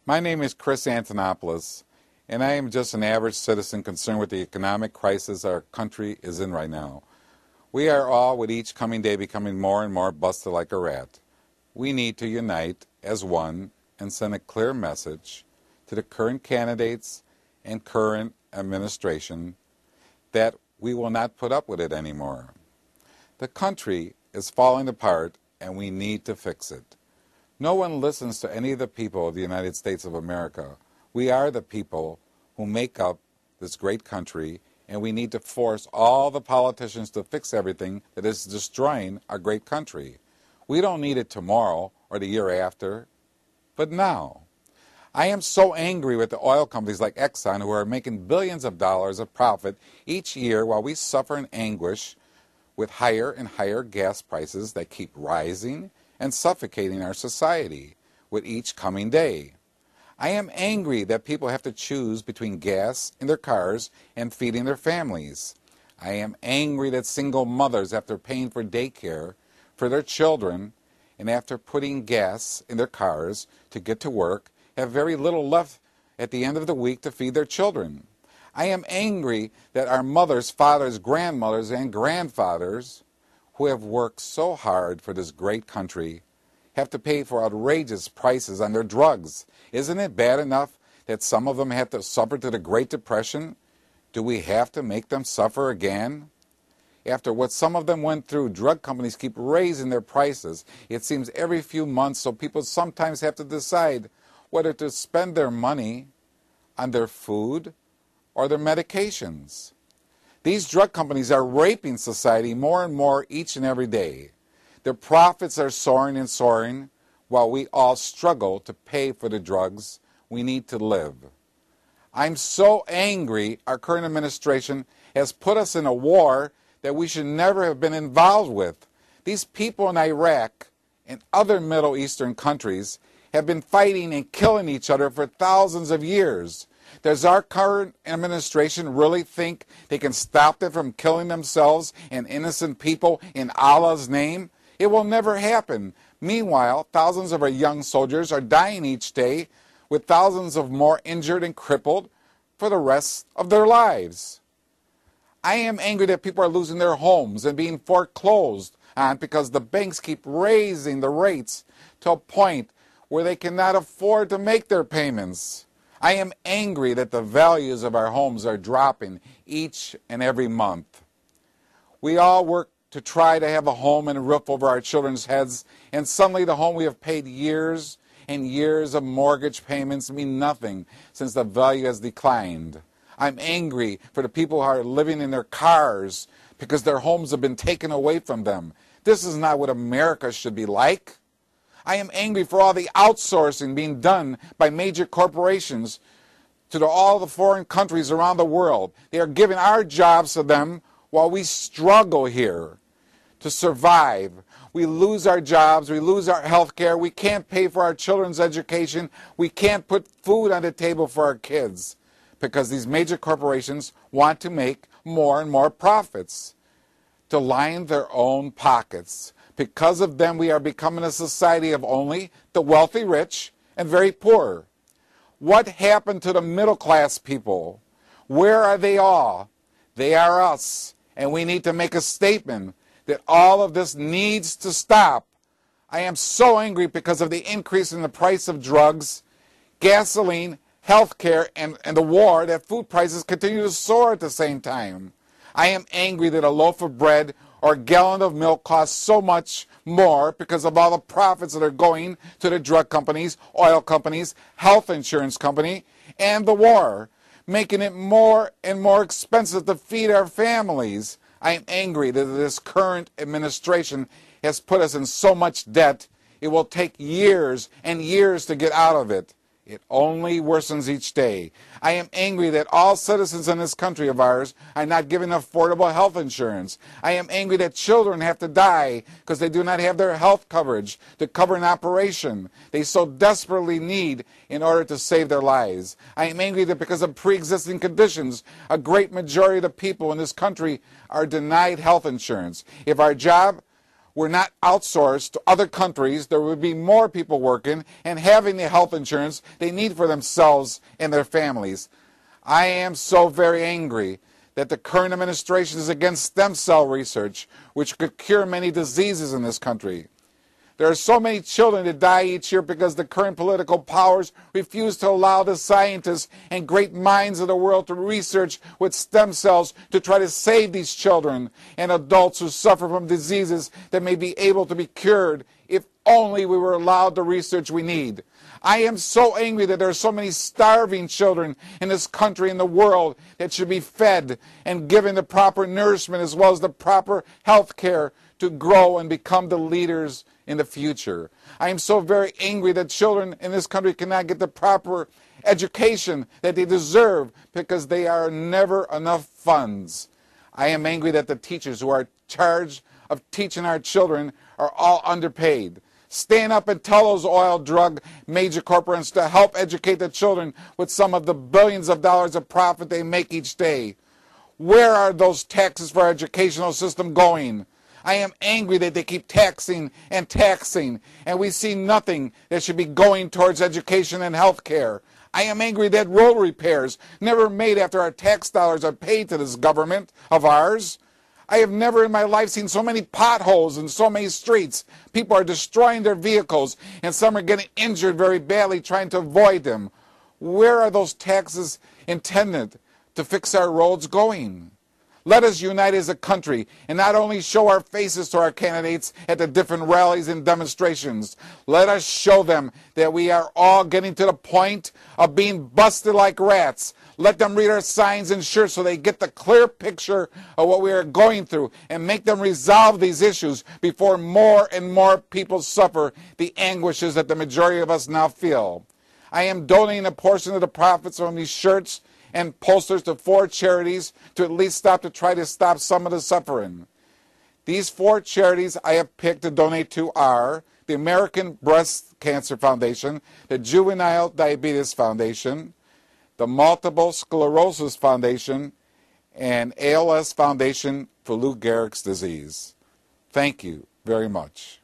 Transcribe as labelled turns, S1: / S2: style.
S1: My name is Chris Antonopoulos, and I am just an average citizen concerned with the economic crisis our country is in right now. We are all, with each coming day, becoming more and more busted like a rat. We need to unite as one and send a clear message to the current candidates and current administration that we will not put up with it anymore. The country is falling apart, and we need to fix it. No one listens to any of the people of the United States of America. We are the people who make up this great country, and we need to force all the politicians to fix everything that is destroying our great country. We don't need it tomorrow or the year after, but now. I am so angry with the oil companies like Exxon who are making billions of dollars of profit each year while we suffer in anguish with higher and higher gas prices that keep rising and suffocating our society with each coming day. I am angry that people have to choose between gas in their cars and feeding their families. I am angry that single mothers, after paying for daycare for their children and after putting gas in their cars to get to work, have very little left at the end of the week to feed their children. I am angry that our mothers, fathers, grandmothers, and grandfathers who have worked so hard for this great country have to pay for outrageous prices on their drugs. Isn't it bad enough that some of them have to suffer through the Great Depression? Do we have to make them suffer again? After what some of them went through, drug companies keep raising their prices. It seems every few months, so people sometimes have to decide whether to spend their money on their food or their medications. These drug companies are raping society more and more each and every day. Their profits are soaring and soaring while we all struggle to pay for the drugs we need to live. I'm so angry our current administration has put us in a war that we should never have been involved with. These people in Iraq and other Middle Eastern countries have been fighting and killing each other for thousands of years. Does our current administration really think they can stop them from killing themselves and innocent people in Allah's name? It will never happen. Meanwhile, thousands of our young soldiers are dying each day, with thousands of more injured and crippled for the rest of their lives. I am angry that people are losing their homes and being foreclosed on because the banks keep raising the rates to a point where they cannot afford to make their payments. I am angry that the values of our homes are dropping each and every month. We all work to try to have a home and a roof over our children's heads, and suddenly the home we have paid years and years of mortgage payments mean nothing since the value has declined. I'm angry for the people who are living in their cars because their homes have been taken away from them. This is not what America should be like. I am angry for all the outsourcing being done by major corporations to all the foreign countries around the world. They are giving our jobs to them while we struggle here to survive. We lose our jobs, we lose our health care, we can't pay for our children's education, we can't put food on the table for our kids because these major corporations want to make more and more profits to line their own pockets. Because of them, we are becoming a society of only the wealthy rich and very poor. What happened to the middle class people? Where are they all? They are us, and we need to make a statement that all of this needs to stop. I am so angry because of the increase in the price of drugs, gasoline, health care, and the war that food prices continue to soar at the same time. I am angry that a loaf of bread or a gallon of milk costs so much more because of all the profits that are going to the drug companies, oil companies, health insurance company, and the war, making it more and more expensive to feed our families. I am angry that this current administration has put us in so much debt, it will take years and years to get out of it. It only worsens each day. I am angry that all citizens in this country of ours are not given affordable health insurance. I am angry that children have to die because they do not have their health coverage to cover an operation they so desperately need in order to save their lives. I am angry that because of pre-existing conditions, a great majority of the people in this country are denied health insurance. If our job were not outsourced to other countries, there would be more people working and having the health insurance they need for themselves and their families. I am so very angry that the current administration is against stem cell research, which could cure many diseases in this country. There are so many children that die each year because the current political powers refuse to allow the scientists and great minds of the world to research with stem cells to try to save these children and adults who suffer from diseases that may be able to be cured if only we were allowed the research we need. I am so angry that there are so many starving children in this country and the world that should be fed and given the proper nourishment as well as the proper health care to grow and become the leaders in the future. I am so very angry that children in this country cannot get the proper education that they deserve because they are never enough funds. I am angry that the teachers who are charged of teaching our children are all underpaid. Stand up and tell those oil drug major corporations to help educate the children with some of the billions of dollars of profit they make each day. Where are those taxes for our educational system going? I am angry that they keep taxing, and we see nothing that should be going towards education and health care. I am angry that road repairs, never made after our tax dollars, are paid to this government of ours. I have never in my life seen so many potholes in so many streets. People are destroying their vehicles, and some are getting injured very badly trying to avoid them. Where are those taxes intended to fix our roads going? Let us unite as a country and not only show our faces to our candidates at the different rallies and demonstrations. Let us show them that we are all getting to the point of being busted like rats. Let them read our signs and shirts so they get the clear picture of what we are going through and make them resolve these issues before more and more people suffer the anguishes that the majority of us now feel. I am donating a portion of the profits from these shirts and posters to 4 charities to at least try to stop some of the suffering. These 4 charities I have picked to donate to are the American Breast Cancer Foundation, the Juvenile Diabetes Foundation, the Multiple Sclerosis Foundation, and ALS Foundation for Lou Gehrig's disease. Thank you very much.